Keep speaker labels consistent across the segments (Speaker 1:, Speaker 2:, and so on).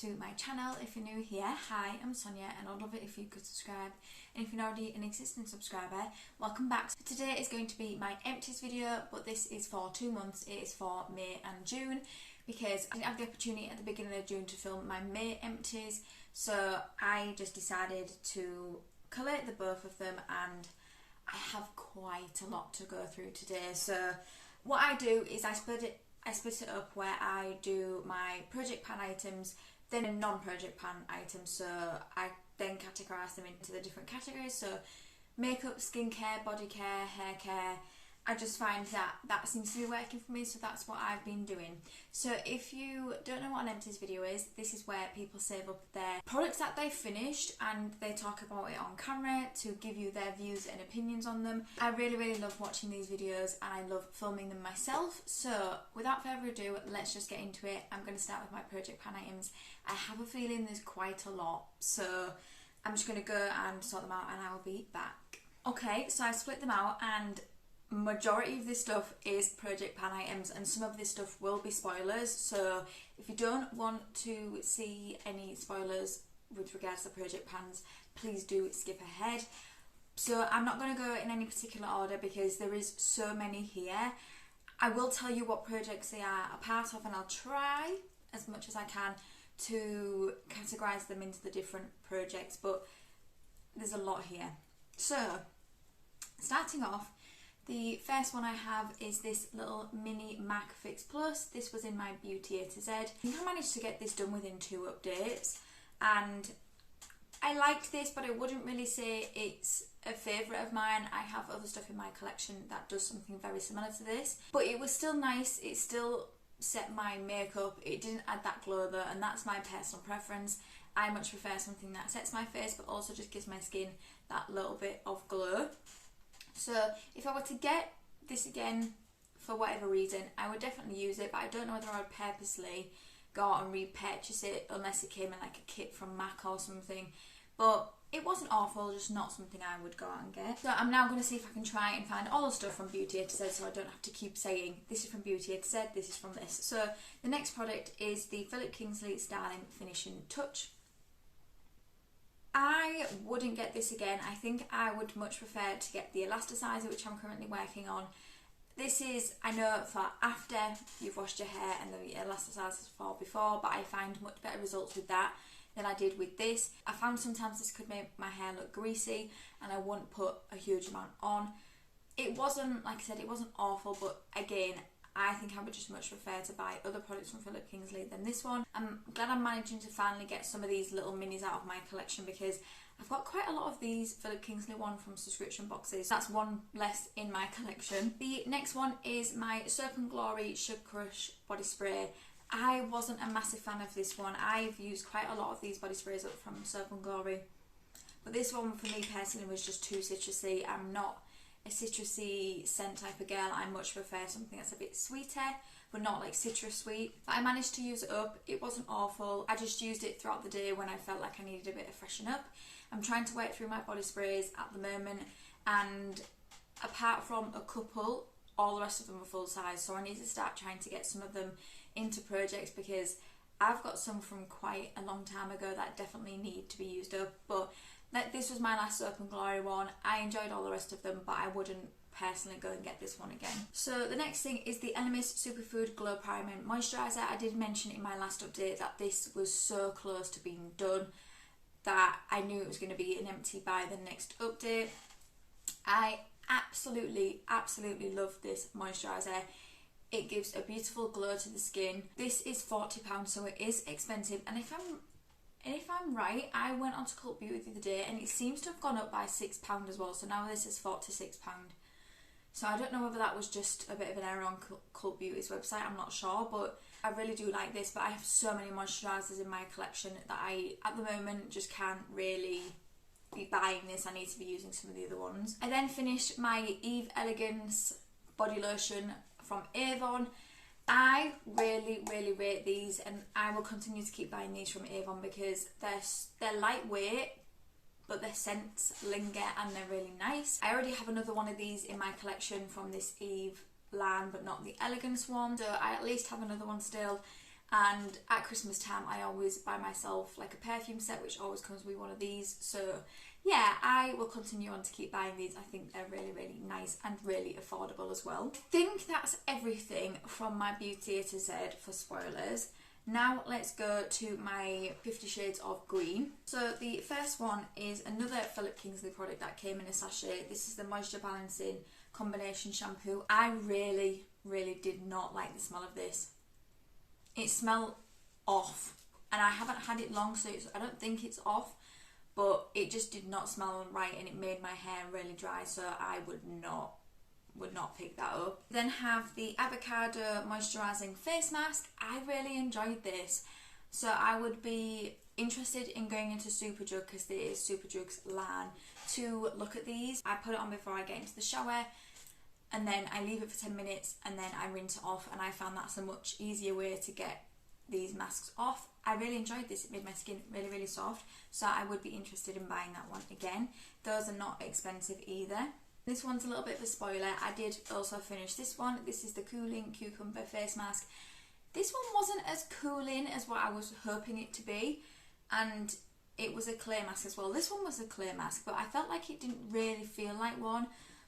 Speaker 1: to my channel. If you're new here, hi, I'm Sonia and I'd love it if you could subscribe, and if you're already an existing subscriber, welcome back. So today is going to be my empties video, but this is for 2 months. It is for May and June because I didn't have the opportunity at the beginning of June to film my May empties, so I just decided to collate the both of them, and I have quite a lot to go through today. So what I do is I split it up where I do my project pan items, then non-project pan items, so I then categorise them into the different categories. So makeup, skincare, body care, hair care. I just find that seems to be working for me, so that's what I've been doing. So if you don't know what an empties video is, this is where people save up their products that they've finished and they talk about it on camera to give you their views and opinions on them. I really love watching these videos and I love filming them myself. So without further ado, let's just get into it. I'm going to start with my project pan items. I have a feeling there's quite a lot, so I'm just going to go and sort them out and I will be back. Okay, so I split them out, and majority of this stuff is project pan items, and some of this stuff will be spoilers, so if you don't want to see any spoilers with regards to project pans, please do skip ahead. So I'm not going to go in any particular order because there is so many here. I will tell you what projects they are a part of, and I'll try as much as I can to categorise them into the different projects, but there's a lot here. So starting off, the first one I have is this little mini MAC Fix Plus. This was in my Beauty A to Z. I think I managed to get this done within 2 updates, and I liked this, but I wouldn't really say it's a favourite of mine. I have other stuff in my collection that does something very similar to this, but it was still nice. It still set my makeup. It didn't add that glow though, and that's my personal preference. I much prefer something that sets my face but also just gives my skin that little bit of glow. So if I were to get this again for whatever reason, I would definitely use it, but I don't know whether I would purposely go out and repurchase it unless it came in like a kit from MAC or something. But it wasn't awful, just not something I would go out and get. So I'm now going to see if I can try and find all the stuff from Beauty A to Z, so I don't have to keep saying this is from Beauty A to Z, this is from this. So the next product is the Philip Kingsley Styling Finishing Touch. I wouldn't get this again. I think I would much prefer to get the elasticizer, which I'm currently working on. This is, I know, for after you've washed your hair, and the elasticizer is for before, but I find much better results with that than I did with this. I found sometimes this could make my hair look greasy and I wouldn't put a huge amount on. It wasn't, like I said, it wasn't awful, but again, I think I would just much prefer to buy other products from Philip Kingsley than this one. I'm glad I'm managing to finally get some of these little minis out of my collection because I've got quite a lot of these Philip Kingsley one from subscription boxes. That's one less in my collection. The next one is my Soap & Glory Sugar Crush body spray. I wasn't a massive fan of this one. I've used quite a lot of these body sprays from Soap & Glory, but this one for me personally was just too citrusy. I'm not a citrusy scent type of girl. I much prefer something that's a bit sweeter, but not like citrus sweet. But I managed to use it up. It wasn't awful. I just used it throughout the day when I felt like I needed a bit of freshen up. I'm trying to work through my body sprays at the moment, and apart from a couple, all the rest of them are full size, so I need to start trying to get some of them into projects because I've got some from quite a long time ago that definitely need to be used up. But this was my last Soap & Glory one. I enjoyed all the rest of them, but I wouldn't personally go and get this one again. So the next thing is the Elemis Superfood Glow Priming Moisturiser. I did mention in my last update that this was so close to being done that I knew it was going to be an empty by the next update. I absolutely love this moisturiser. It gives a beautiful glow to the skin. This is £40, so it is expensive, and if I'm right, I went onto Cult Beauty the other day and it seems to have gone up by £6 as well, so now this is £46. So I don't know whether that was just a bit of an error on Cult Beauty's website, I'm not sure, but I really do like this. But I have so many moisturisers in my collection that I, at the moment, just can't really be buying this. I need to be using some of the other ones. I then finished my Eve Elegance body lotion from Avon. I really rate these, and I will continue to keep buying these from Avon because they're lightweight, but their scents linger and they're really nice. I already have another one of these in my collection from this Eve line, but not the Elegance one, so I at least have another one still. and at Christmas time I always buy myself like a perfume set, which always comes with one of these. So yeah, I will continue on to keep buying these. I think they're really, really nice and really affordable as well. I think that's everything from my Beauty A to Z for spoilers. Now let's go to my 50 Shades of Green. So the first one is another Philip Kingsley product that came in a sachet. This is the Moisture Balancing Combination Shampoo. I really, really did not like the smell of this. It smelled off, and I haven't had it long, so I don't think it's off, but it just did not smell right, and it made my hair really dry, so I would not pick that up. Then have the Avocado Moisturising Face Mask. I really enjoyed this, so I would be interested in going into Superdrug, because there is Superdrug's line, to look at these. I put it on before I get into the shower, and then I leave it for 10 minutes, and then I rinse it off, and I found that's a much easier way to get these masks off. I really enjoyed this. It made my skin really, really soft, so I would be interested in buying that one again. Those are not expensive either. This one's a little bit of a spoiler. I did also finish this one. This is the Cooling Cucumber Face Mask. This one wasn't as cooling as what I was hoping it to be, and it was a clay mask as well. This one was a clay mask, but I felt like it didn't really feel like one,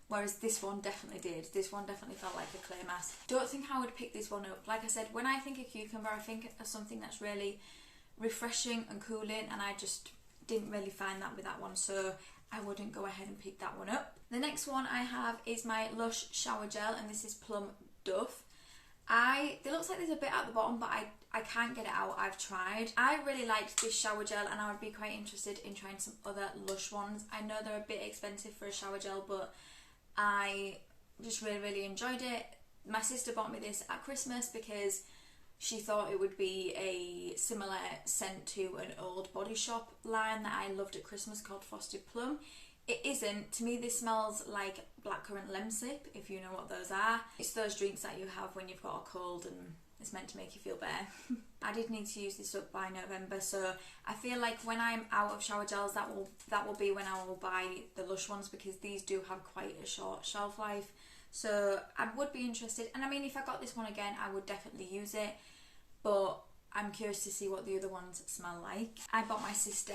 Speaker 1: whereas this one definitely did. This one definitely felt like a clay mask. Don't think I would pick this one up. Like I said, when I think of cucumber, I think of something that's really refreshing and cooling, and I just didn't really find that with that one, so I wouldn't go ahead and pick that one up. The next one I have is my Lush Shower Gel, and this is Plum Duff. It looks like there's a bit at the bottom, but I can't get it out. I've tried. I really liked this shower gel, and I would be quite interested in trying some other Lush ones. I know they're a bit expensive for a shower gel, but I just really, really enjoyed it. My sister bought me this at Christmas because she thought it would be a similar scent to an old Body Shop line that I loved at Christmas called Frosted Plum. It isn't. To me, this smells like blackcurrant lemon sip, if you know what those are. It's those drinks that you have when you've got a cold and it's meant to make you feel better. I did need to use this up by November, so I feel like when I'm out of shower gels, that will be when I will buy the Lush ones, because these do have quite a short shelf life. So I would be interested, and I mean, if I got this one again, I would definitely use it, but I'm curious to see what the other ones smell like. I bought my sister,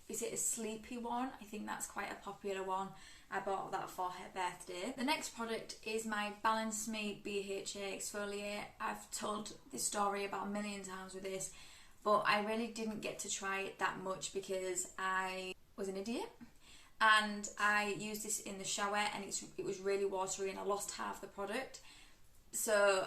Speaker 1: is it a sleepy one? I think that's quite a popular one. I bought that for her birthday. The next product is my Balance Me BHA Exfoliate. I've told this story about a million times with this, but I really didn't get to try it that much because I was an idiot. And I used this in the shower, and it was really watery, and I lost half the product. So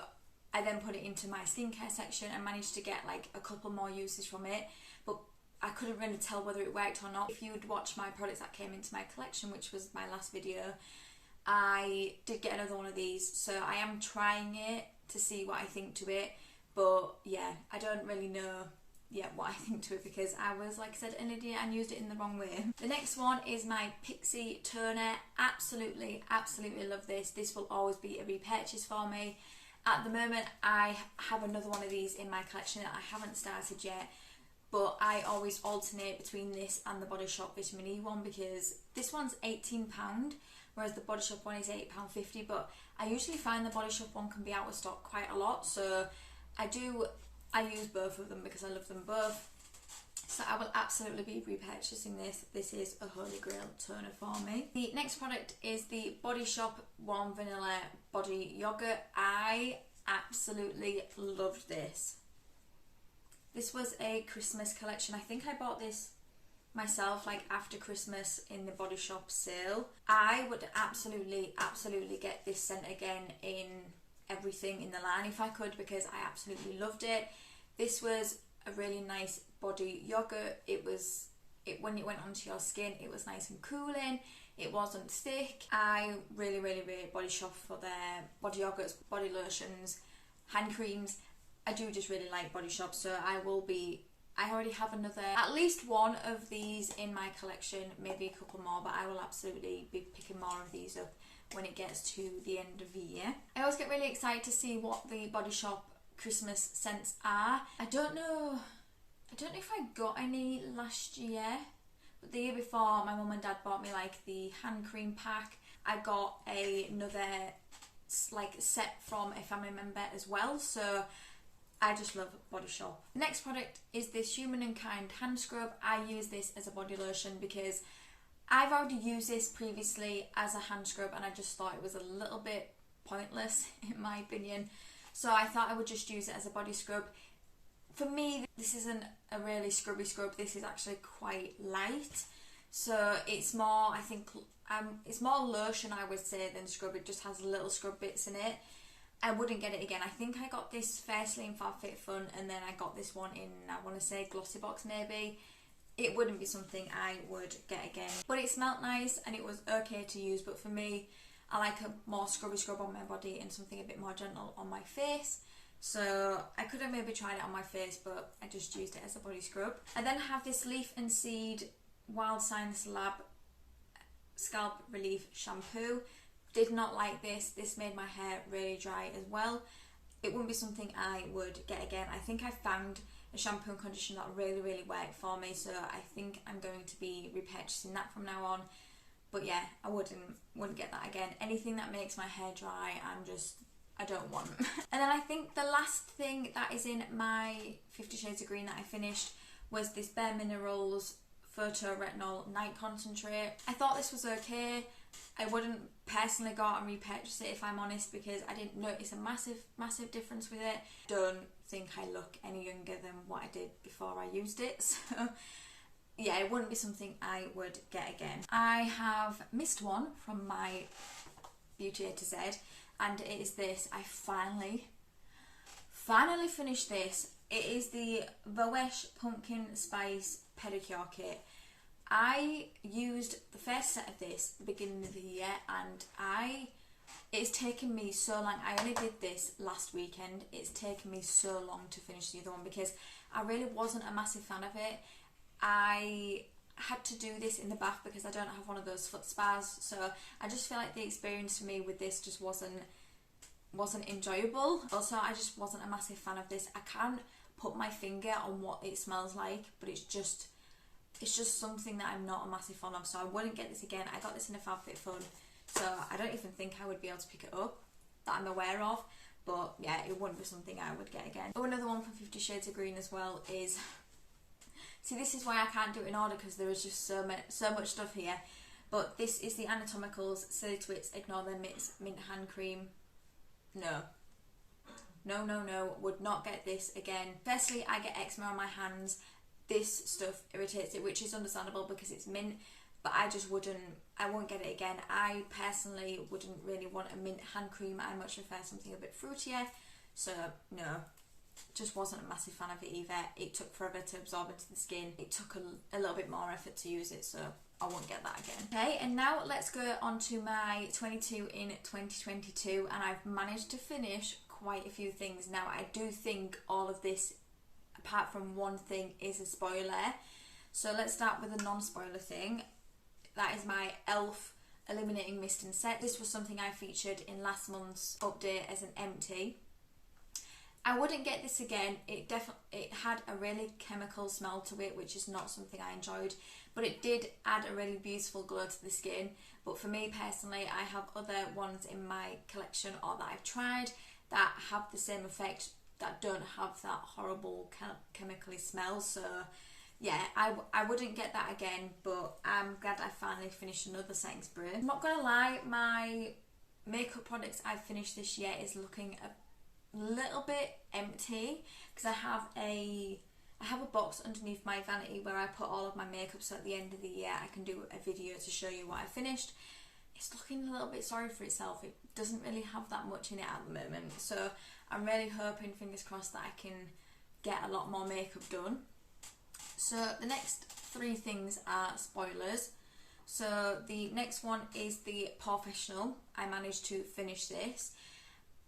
Speaker 1: I then put it into my skincare section and managed to get like a couple more uses from it, but I couldn't really tell whether it worked or not. If you'd watched my products that came into my collection, which was my last video, I did get another one of these, so I am trying it to see what I think to it. But yeah, I don't really know yet what I think to it, because I was, like I said, an idiot and used it in the wrong way. The next one is my Pixie Toner. Absolutely, absolutely love this. This will always be a repurchase for me. At the moment, I have another one of these in my collection that I haven't started yet, but I always alternate between this and the Body Shop Vitamin E one, because this one's £18, whereas the Body Shop one is £8.50, but I usually find the Body Shop one can be out of stock quite a lot, so I use both of them because I love them both. So I will absolutely be repurchasing this. This is a holy grail toner for me. The next product is the Body Shop Warm Vanilla Body Yogurt. I absolutely loved this. This was a Christmas collection. I think I bought this myself like after Christmas in the Body Shop sale. I would absolutely, absolutely get this scent again in everything in the line if I could, because I absolutely loved it. This was a really nice body yogurt. When it went onto your skin, it was nice and cooling. It wasn't thick. I really, really rate Body Shop for their body yogurts, body lotions, hand creams. I do just really like Body Shop, so I already have at least one of these in my collection, maybe a couple more, but I will absolutely be picking more of these up when it gets to the end of the year. I always get really excited to see what the Body Shop Christmas scents are. I don't know if I got any last year, but the year before my mum and dad bought me like the hand cream pack. I got another like set from a family member as well, so I just love Body Shop. The next product is this Human and Kind hand scrub. I use this as a body lotion because I've already used this previously as a hand scrub and I just thought it was a little bit pointless in my opinion. So I thought I would just use it as a body scrub. For me, this isn't a really scrubby scrub. This is actually quite light. So it's more, I think, it's more lotion I would say than scrub. It just has little scrub bits in it. I wouldn't get it again. I think I got this firstly in FabFitFun and then I got this one in, I want to say, Glossy Box maybe. It wouldn't be something I would get again. But it smelled nice and it was okay to use. But for me, I like a more scrubby scrub on my body and something a bit more gentle on my face. So I could have maybe tried it on my face, but I just used it as a body scrub. I then have this Leaf and Seed Wild Science Lab Scalp Relief Shampoo. Did not like this. This made my hair really dry as well. It wouldn't be something I would get again. I think I found a shampoo and conditioner that really worked for me, so I think I'm going to be repurchasing that from now on. But yeah, I wouldn't get that again. Anything that makes my hair dry, I don't want. And then I think the last thing that is in my 50 Shades of Green that I finished was this Bare Minerals Photo Retinol Night Concentrate. I thought this was okay. I wouldn't personally go out and repurchase it if I'm honest, because I didn't notice a massive difference with it. Don't think I look any younger than what I did before I used it, so yeah, it wouldn't be something I would get again. I have missed one from my Beauty A to Z, and it is this. I finally finished this. It is the Voesh Pumpkin Spice Pedicure Kit. I used the first set of this at the beginning of the year and it's taken me so long. I only did this last weekend. It's taken me so long to finish the other one because I really wasn't a massive fan of it. I had to do this in the bath because I don't have one of those foot spas, so I just feel like the experience for me with this just wasn't enjoyable. Also, I just wasn't a massive fan of this. I can't put my finger on what it smells like, but it's just something that I'm not a massive fan of, so I wouldn't get this again. I got this in a FabFitFun, so I don't even think I would be able to pick it up that I'm aware of, but yeah, it wouldn't be something I would get again. Oh, another one from 50 Shades of Green as well is, see, this is why I can't do it in order because there is just so much stuff here, but this is the Anatomicals Silly Twits Ignore Them Mint Hand Cream. No, would not get this again. Firstly, I get eczema on my hands. This stuff irritates it, which is understandable because it's mint, but I won't get it again. I personally wouldn't really want a mint hand cream. I much prefer something a bit fruitier, so no, just wasn't a massive fan of it either. It took forever to absorb into the skin. It took a little bit more effort to use it, so I won't get that again. Okay, and now let's go on to my 22 in 2022, and I've managed to finish quite a few things. Now, I do think all of this, apart from one thing, is a spoiler. So let's start with a non-spoiler thing. That is my e.l.f. Illuminating Mist and Set. This was something I featured in last month's update as an empty. I wouldn't get this again. It had a really chemical smell to it, which is not something I enjoyed, but it did add a really beautiful glow to the skin. But for me personally, I have other ones in my collection or that I've tried that have the same effect, that don't have that horrible chemically smell. So yeah, I wouldn't get that again, but I'm glad I finally finished another setting spray. I'm not gonna lie, my makeup products I've finished this year is looking a little bit empty because I have a box underneath my vanity where I put all of my makeup, so at the end of the year I can do a video to show you what I finished. It's looking a little bit sorry for itself. It doesn't really have that much in it at the moment, so I'm really hoping, fingers crossed, that I can get a lot more makeup done. So the next three things are spoilers. So the next one is the Professional. I managed to finish this.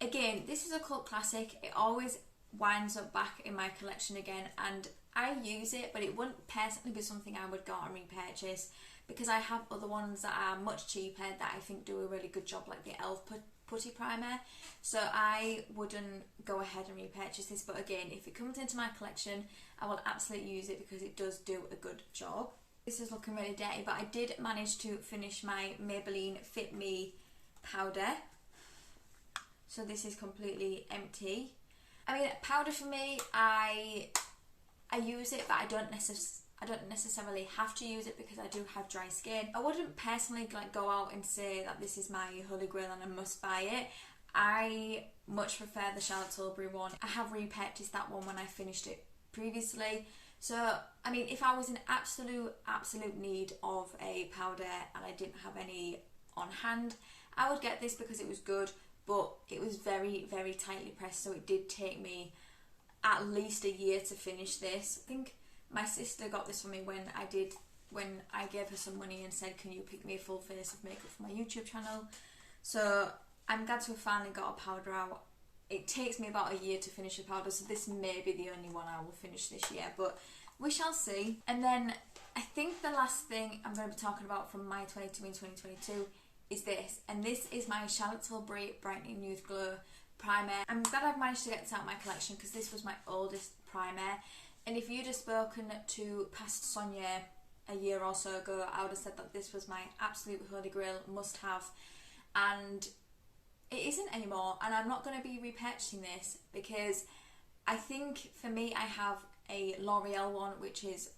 Speaker 1: Again, this is a cult classic. It always winds up back in my collection again, and I use it, but it wouldn't personally be something I would go and repurchase because I have other ones that are much cheaper that I think do a really good job, like the e.l.f. Putty Primer. So I wouldn't go ahead and repurchase this, but again, if it comes into my collection, I will absolutely use it because it does do a good job. This is looking really dirty, but I did manage to finish my Maybelline Fit Me powder. So this is completely empty. I mean, powder for me, I use it, but I don't necessarily have to use it because I do have dry skin. I wouldn't personally like go out and say that this is my holy grail and I must buy it. I much prefer the Charlotte Tilbury one. I have repurchased that one when I finished it previously. So, I mean, if I was in absolute need of a powder and I didn't have any on hand, I would get this because it was good, but it was very, very tightly pressed, so it did take me at least a year to finish this. I think my sister got this for me when I gave her some money and said, can you pick me a full face of makeup for my YouTube channel? So I'm glad to have finally got a powder out. It takes me about a year to finish a powder, so this may be the only one I will finish this year, but we shall see. And then I think the last thing I'm going to be talking about from my 22 and 2022 is this, and this is my Charlotte Tilbury Brightening Youth Glow primer. I'm glad I've managed to get this out of my collection because this was my oldest primer, and if you'd have spoken to past Sonia a year or so ago, I would have said that this was my absolute holy grail, must have, and it isn't anymore. And I'm not going to be repurchasing this because I think for me I have a L'Oreal one which is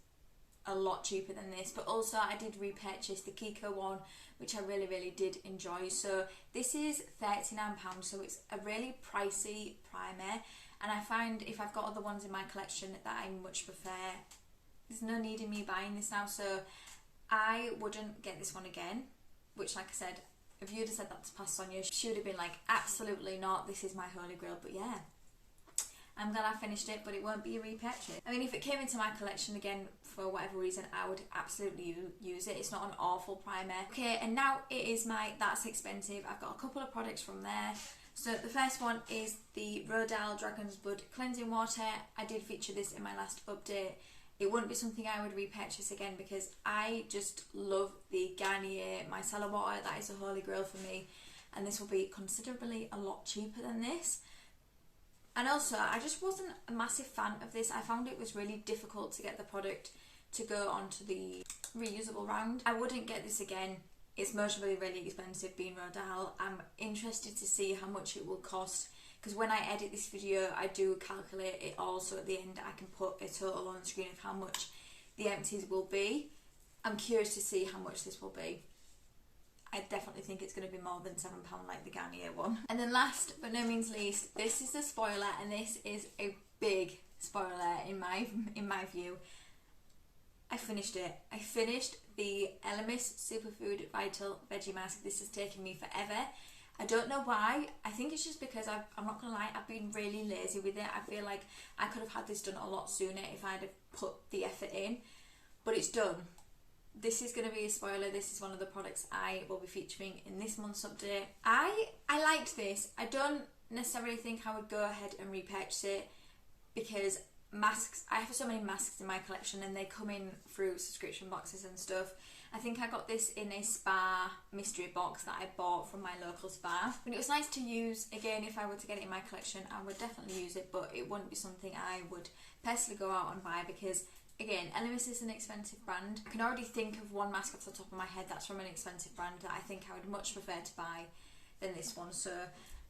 Speaker 1: a lot cheaper than this, but also I did repurchase the Kiko one which I really did enjoy. So this is £39, so it's a really pricey primer, and I find if I've got other ones in my collection that I much prefer, there's no need in me buying this now, so I wouldn't get this one again, which, like I said, if you'd have said that to past Sonia, she would have been like, absolutely not, this is my holy grail. But yeah, I'm glad I finished it, but it won't be a repurchase. I mean, if it came into my collection again for whatever reason, I would absolutely use it. It's not an awful primer. Okay, and now it is my That's Expensive. I've got a couple of products from there. So the first one is the Rodale Dragon's Blood Cleansing Water. I did feature this in my last update. It wouldn't be something I would repurchase again because I just love the Garnier Micellar Water. That is a holy grail for me, and this will be considerably a lot cheaper than this. And also, I just wasn't a massive fan of this. I found it was really difficult to get the product to go onto the reusable round. I wouldn't get this again. It's mostly really expensive being Rodale. I'm interested to see how much it will cost, because when I edit this video I do calculate it all, so at the end I can put a total on the screen of how much the Empties will be. I'm curious to see how much this will be. I definitely think it's going to be more than £7 like the Garnier one. And then last but no means least, this is the spoiler, and this is a big spoiler in my view. I finished it. I finished the Elemis Superfood Vital Veggie Mask. This has taken me forever. I don't know why. I think it's just because I'm not going to lie, I've been really lazy with it. I feel like I could have had this done a lot sooner if I'd have put the effort in, but it's done. This is going to be a spoiler. This is one of the products I will be featuring in this month's update. I liked this. I don't necessarily think I would go ahead and repurchase it because masks, I have so many masks in my collection and they come in through subscription boxes and stuff. I think I got this in a spa mystery box that I bought from my local spa. But it was nice to use. Again, if I were to get it in my collection, I would definitely use it, but it wouldn't be something I would personally go out and buy because, again, Elemis is an expensive brand. I can already think of one mask off the top of my head that's from an expensive brand that I think I would much prefer to buy than this one. So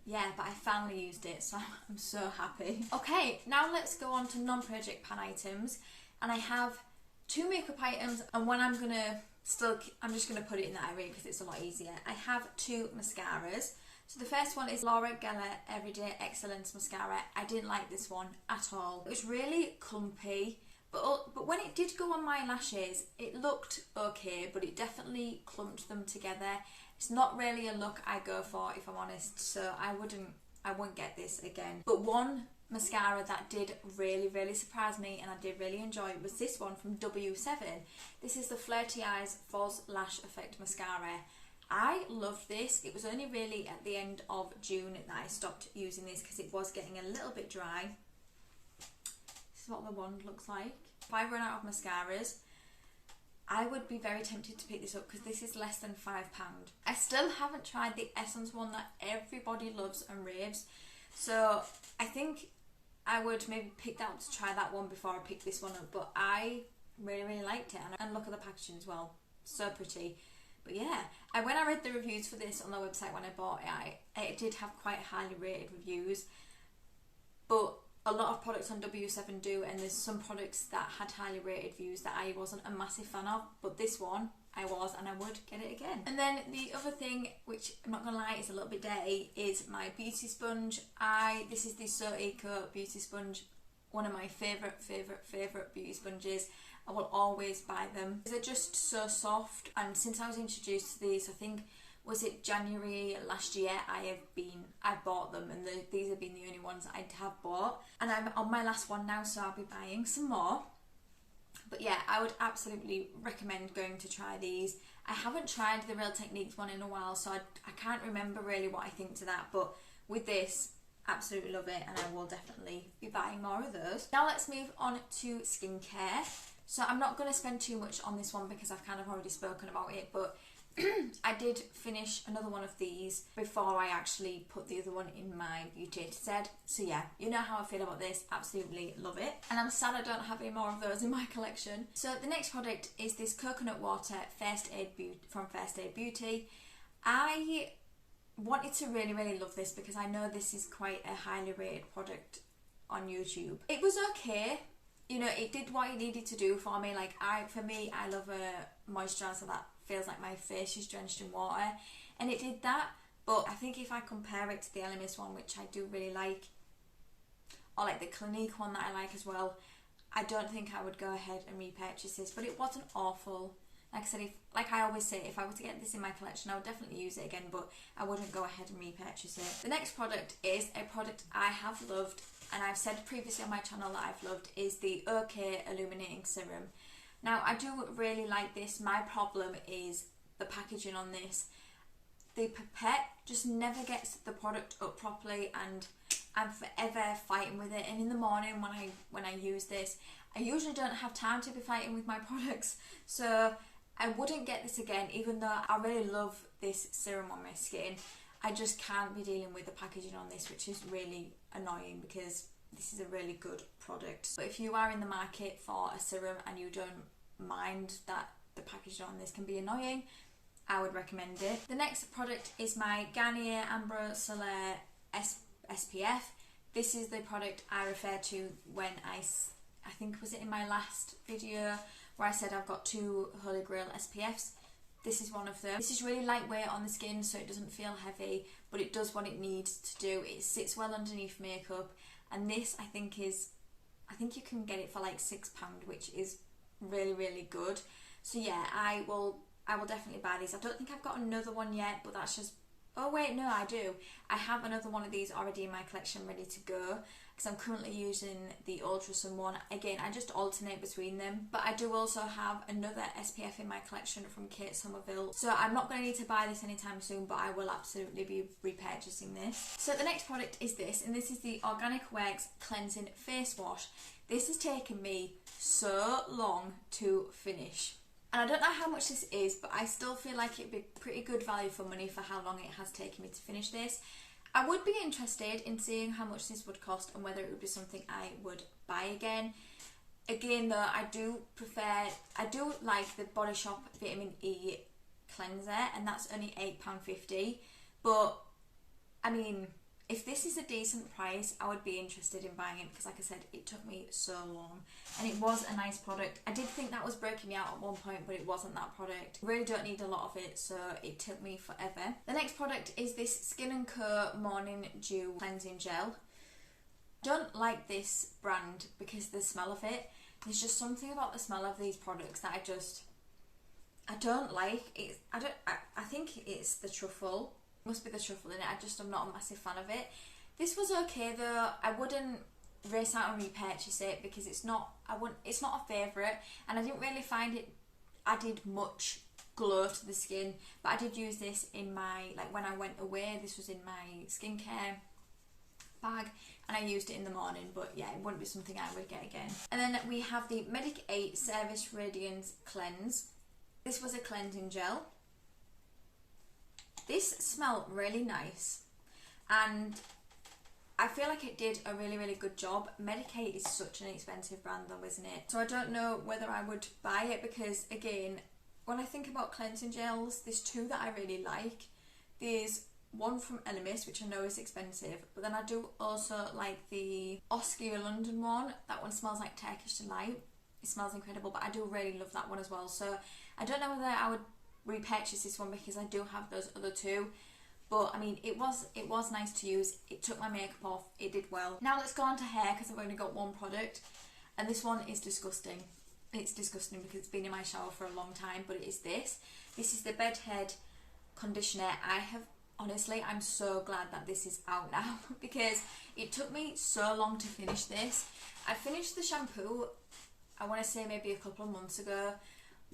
Speaker 1: yeah, but I finally used it, so I'm so happy. Okay, now let's go on to non-project pan items. And I have two makeup items, and one I'm just gonna put it in that area because it's a lot easier. I have two mascaras. So the first one is Laura Geller Everyday Excellence Mascara. I didn't like this one at all. It was really clumpy. But when it did go on my lashes, it looked okay, but it definitely clumped them together. It's not really a look I go for, if I'm honest, so I wouldn't get this again. But one mascara that did really surprise me and I did really enjoy was this one from W7. This is the Flirty Eyes False Lash Effect Mascara. I loved this. It was only really at the end of June that I stopped using this because it was getting a little bit dry. This is what the wand looks like. If I run out of mascaras, I would be very tempted to pick this up because this is less than £5. I still haven't tried the Essence one that everybody loves and raves, so I think I would maybe pick that up to try that one before I pick this one up. But I really liked it, and look at the packaging as well, so pretty. But yeah, when I read the reviews for this on their website when I bought it, it did have quite highly rated reviews, but a lot of products on W7 do, and there's some products that had highly rated reviews that I wasn't a massive fan of, but this one I was, and I would get it again. And then the other thing, which I'm not gonna lie is a little bit dirty, is my beauty sponge. This is the So Eco beauty sponge, one of my favourite beauty sponges. I will always buy them. They're just so soft, and since I was introduced to these, I think, was it January last year, I bought them, and these have been the only ones I have bought. And I'm on my last one now, so I'll be buying some more. But yeah, I would absolutely recommend going to try these. I haven't tried the Real Techniques one in a while, so I can't remember really what I think to that, but with this, absolutely love it, and I will definitely be buying more of those. Now let's move on to skincare. So I'm not going to spend too much on this one because I've kind of already spoken about it, but I did finish another one of these before I actually put the other one in my beauty set. So yeah, you know how I feel about this, absolutely love it. And I'm sad I don't have any more of those in my collection. So the next product is this coconut water from First Aid Beauty. I wanted to really love this because I know this is quite a highly rated product on YouTube. It was okay. You know, it did what it needed to do for me. Like, for me, I love a moisturiser that feels like my face is drenched in water, and it did that. But I think if I compare it to the Elemis one, which I do really like, or like the Clinique one that I like as well, I don't think I would go ahead and repurchase this. But it wasn't awful. Like I said, like I always say, if I were to get this in my collection, I would definitely use it again, but I wouldn't go ahead and repurchase it. The next product is a product I have loved, and I've said previously on my channel that I've loved, is the OK Illuminating Serum. Now, I do really like this. My problem is the packaging on this. The pipette just never gets the product up properly, and I'm forever fighting with it. And in the morning when I use this, I usually don't have time to be fighting with my products, so I wouldn't get this again, even though I really love this serum on my skin. I just can't be dealing with the packaging on this, which is really annoying because this is a really good product. But if you are in the market for a serum and you don't mind that the packaging on this can be annoying, I would recommend it. The next product is my Garnier Ambrose SPF. This is the product I referred to when I think was it in my last video where I said I've got 2 Holy Grail SPFs. This is one of them. This is really lightweight on the skin, so it doesn't feel heavy, but it does what it needs to do. It sits well underneath makeup, and this I think you can get it for like £6, which is really good. So yeah, I will definitely buy these. I don't think I've got another one yet, but that's just, oh wait, no, I do. I have another one of these already in my collection ready to go, because I'm currently using the Ultra Sun one. Again, I just alternate between them. But I do also have another SPF in my collection from Kate Somerville, so I'm not going to need to buy this anytime soon, but I will absolutely be repurchasing this. So the next product is this, and this is the Organic Works Cleansing Face Wash. This has taken me so long to finish. And I don't know how much this is, but I still feel like it'd be pretty good value for money for how long it has taken me to finish this. I would be interested in seeing how much this would cost and whether it would be something I would buy again. Again though, I do like the Body Shop Vitamin E cleanser, and that's only £8.50. But I mean, if this is a decent price, I would be interested in buying it, because like I said, it took me so long, and it was a nice product. I did think that was breaking me out at one point, but it wasn't that product. I really don't need a lot of it, so it took me forever. The next product is this Skin & Co Morning Dew Cleansing Gel. I don't like this brand because of the smell of it. There's just something about the smell of these products that I don't like. I think it's the truffle. Must be the truffle in it. I'm not a massive fan of it. This was okay though. I wouldn't race out and repurchase it because it's not a favourite, and I didn't really find it added much glow to the skin. But I did use this in my, like when I went away, this was in my skincare bag, and I used it in the morning. But yeah, it wouldn't be something I would get again. And then we have the Medic 8 Service Radiance Cleanse. This was a cleansing gel. This smelled really nice, and I feel like it did a really good job. Medicaid is such an expensive brand though, isn't it? So I don't know whether I would buy it, because again, when I think about cleansing gels, there's 2 that I really like. There's one from Elemis, which I know is expensive, but then I do also like the Oscar London one. That one smells like Turkish Delight. It smells incredible, but I do really love that one as well. So I don't know whether I would repurchase this one because I do have those other two. But I mean, it was nice to use. It took my makeup off. It did well. Now let's go on to hair because I've only got one product, and this one is disgusting. It's disgusting because it's been in my shower for a long time, but it is this. This is the Bedhead conditioner. Honestly, I'm so glad that this is out now because it took me so long to finish this. I finished the shampoo, I want to say maybe a couple of months ago,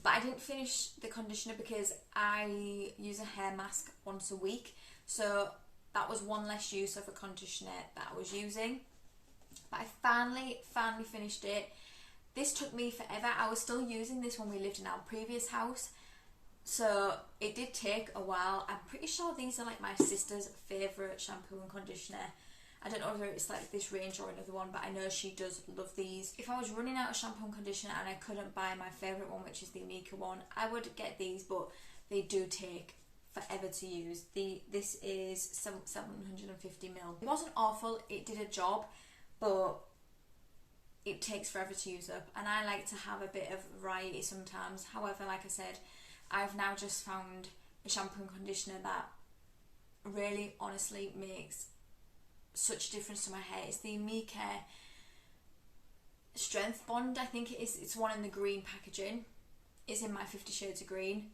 Speaker 1: but I didn't finish the conditioner because I use a hair mask once a week. So that was one less use of a conditioner that I was using. But I finally finished it. This took me forever. I was still using this when we lived in our previous house. So it did take a while. I'm pretty sure these are like my sister's favourite shampoo and conditioner. I don't know whether it's like this range or another one, but I know she does love these. If I was running out of shampoo and conditioner and I couldn't buy my favourite one, which is the Amika one, I would get these, but they do take forever to use. This is 750ml. It wasn't awful, it did a job, but it takes forever to use up, and I like to have a bit of variety sometimes. However, like I said, I've now just found a shampoo and conditioner that really honestly makes such a difference to my hair. It's the Amika Strength Bond, I think it is. It's one in the green packaging. It's in my 50 Shades of Green.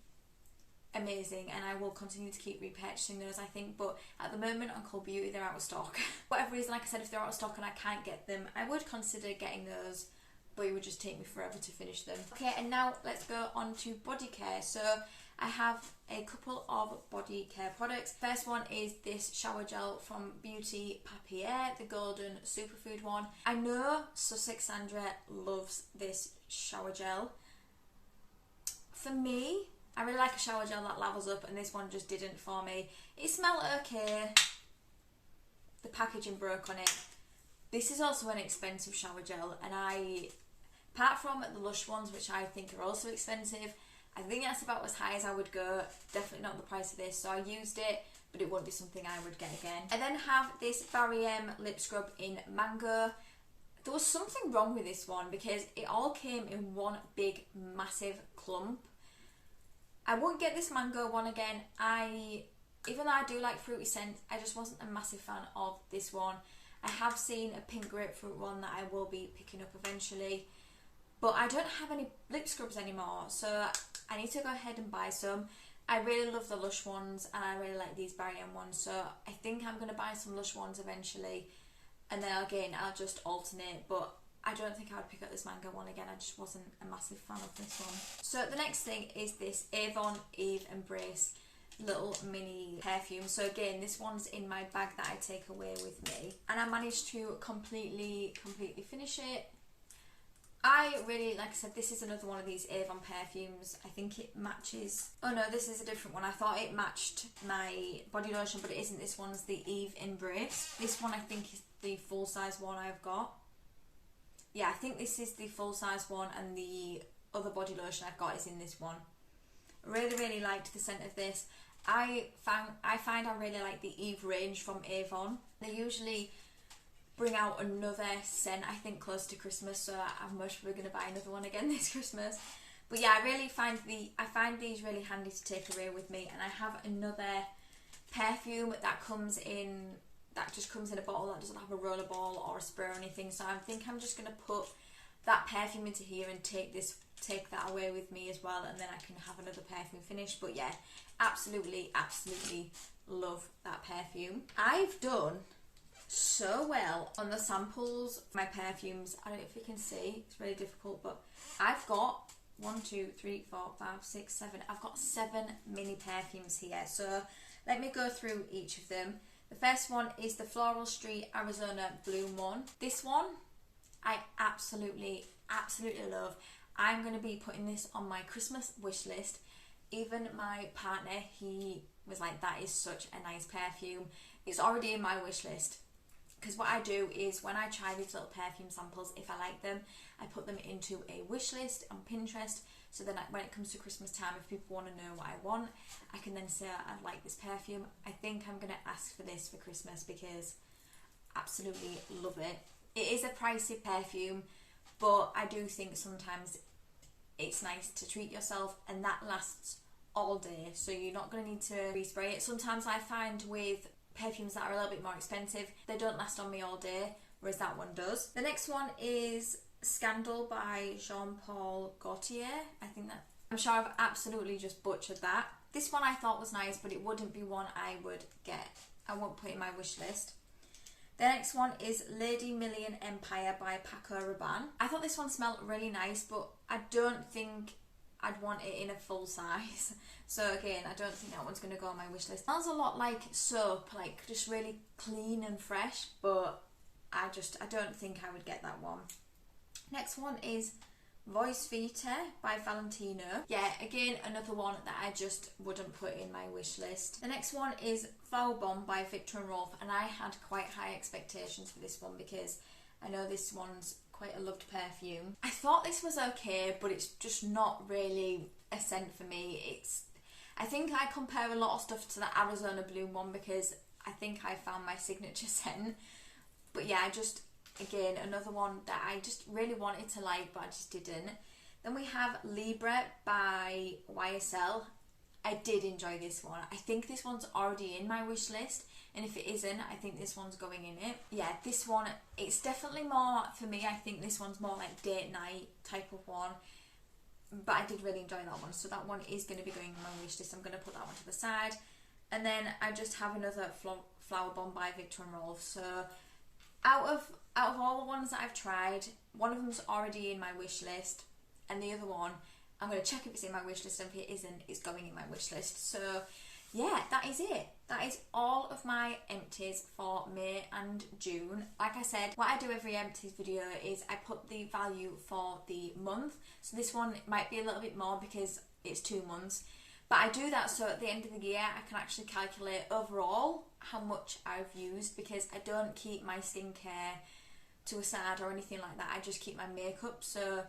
Speaker 1: Amazing, and I will continue to keep repurchasing those, I think, but at the moment on Cult Beauty they're out of stock. Whatever reason, like I said, if they're out of stock and I can't get them, I would consider getting those, but it would just take me forever to finish them. Okay, and now let's go on to body care. So I have a couple of body care products. First one is this shower gel from Beauty Papier, the golden superfood one. I know Sussex Sandra loves this shower gel. For me, I really like a shower gel that lavels up, and this one just didn't for me. It smelled okay. The packaging broke on it. This is also an expensive shower gel, and apart from the Lush ones, which I think are also expensive, I think that's about as high as I would go. Definitely not the price of this, so I used it, but it won't be something I would get again. I then have this Barry lip scrub in Mango. There was something wrong with this one because it all came in one big massive clump. I won't get this Mango one again. Even though I do like fruity scents, I just wasn't a massive fan of this one. I have seen a pink grapefruit one that I will be picking up eventually, but I don't have any lip scrubs anymore, so I need to go ahead and buy some. I really love the Lush ones, and I really like these Barry ones, so I think I'm going to buy some Lush ones eventually, and then again I'll just alternate, but I don't think I would pick up this Mango one again. I just wasn't a massive fan of this one. So the next thing is this Avon Eve Embrace little mini perfume. So again, this one's in my bag that I take away with me, and I managed to completely finish it. I really, like I said, this is another one of these Avon perfumes. I think it matches, oh no, this is a different one. I thought it matched my body lotion, but it isn't. This one's the Eve Embrace. This one I think is the full size one I've got. Yeah, I think this is the full size one, and the other body lotion I've got is in this one. Really liked the scent of this. I find I really like the Eve range from Avon. They usually bring out another scent, I think, close to Christmas, so I'm most probably going to buy another one again this Christmas. But yeah, I find these really handy to take away with me, and I have another perfume that just comes in a bottle that doesn't have a roller ball or a spray or anything, so I think I'm just going to put that perfume into here and take that away with me as well, and then I can have another perfume finish. But yeah, absolutely love that perfume. I've done so well on the samples, my perfumes. I don't know if you can see, it's really difficult, but I've got 1, 2, 3, 4, 5, 6, 7. I've got 7 mini perfumes here, so let me go through each of them. The first one is the Floral Street Arizona Bloom one. This one I absolutely love. I'm going to be putting this on my Christmas wish list. Even my partner, he was like, that is such a nice perfume. It's already in my wish list. Because what I do is when I try these little perfume samples, if I like them, I put them into a wish list on Pinterest so then when it comes to Christmas time, if people want to know what I want, I can then say I'd like this perfume. I think I'm going to ask for this for Christmas because I absolutely love it. It is a pricey perfume, but I do think sometimes it's nice to treat yourself, and that lasts all day, so you're not going to need to respray it. Sometimes I find with perfumes that are a little bit more expensive, they don't last on me all day, whereas that one does. The next one is Scandal by Jean-Paul Gaultier. I'm sure I've absolutely just butchered that. This one I thought was nice, but it wouldn't be one I would get. I won't put it in my wish list. The next one is Lady Million Empire by Paco Rabanne. I thought this one smelled really nice, but I don't think I'd want it in a full size. So again, I don't think that one's going to go on my wish list. It smells a lot like soap, like just really clean and fresh, but I don't think I would get that one. Next one is Voice Vita by Valentino. Yeah, again, another one that I just wouldn't put in my wish list. The next one is Flower Bomb by Viktor & Rolf, and I had quite high expectations for this one because I know this one's quite a loved perfume. I thought this was okay, but it's just not really a scent for me. I think I compare a lot of stuff to the Arizona Bloom one because I think I found my signature scent. But yeah, again, another one that I just really wanted to like, but I just didn't. Then we have Libra by YSL. I did enjoy this one. I think this one's already in my wish list, and if it isn't, I think this one's going in it. Yeah, this one, it's definitely more, for me, I think this one's more like date night type of one, but I did really enjoy that one, so that one is going to be going in my wish list. I'm going to put that one to the side. And then I just have another Flower Bomb by Viktor & Rolf. So out of all the ones that I've tried, one of them's already in my wish list, and the other one, I'm going to check if it's in my wish list, and if it isn't, it's going in my wish list. So yeah, that is it. That is all of my empties for May and June. Like I said, what I do every empties video is I put the value for the month. So this one might be a little bit more because it's 2 months. But I do that so at the end of the year I can actually calculate overall how much I've used, because I don't keep my skincare to a side or anything like that. I just keep my makeup. So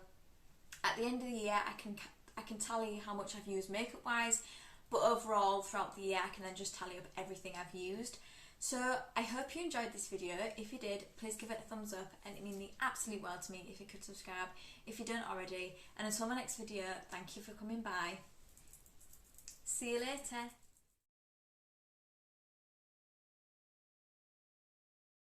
Speaker 1: at the end of the year I can tally how much I've used makeup wise, but overall throughout the year I can then just tally up everything I've used. So I hope you enjoyed this video. If you did, please give it a thumbs up, and it means the absolute world to me if you could subscribe if you don't already. And until my next video, thank you for coming by. See you later.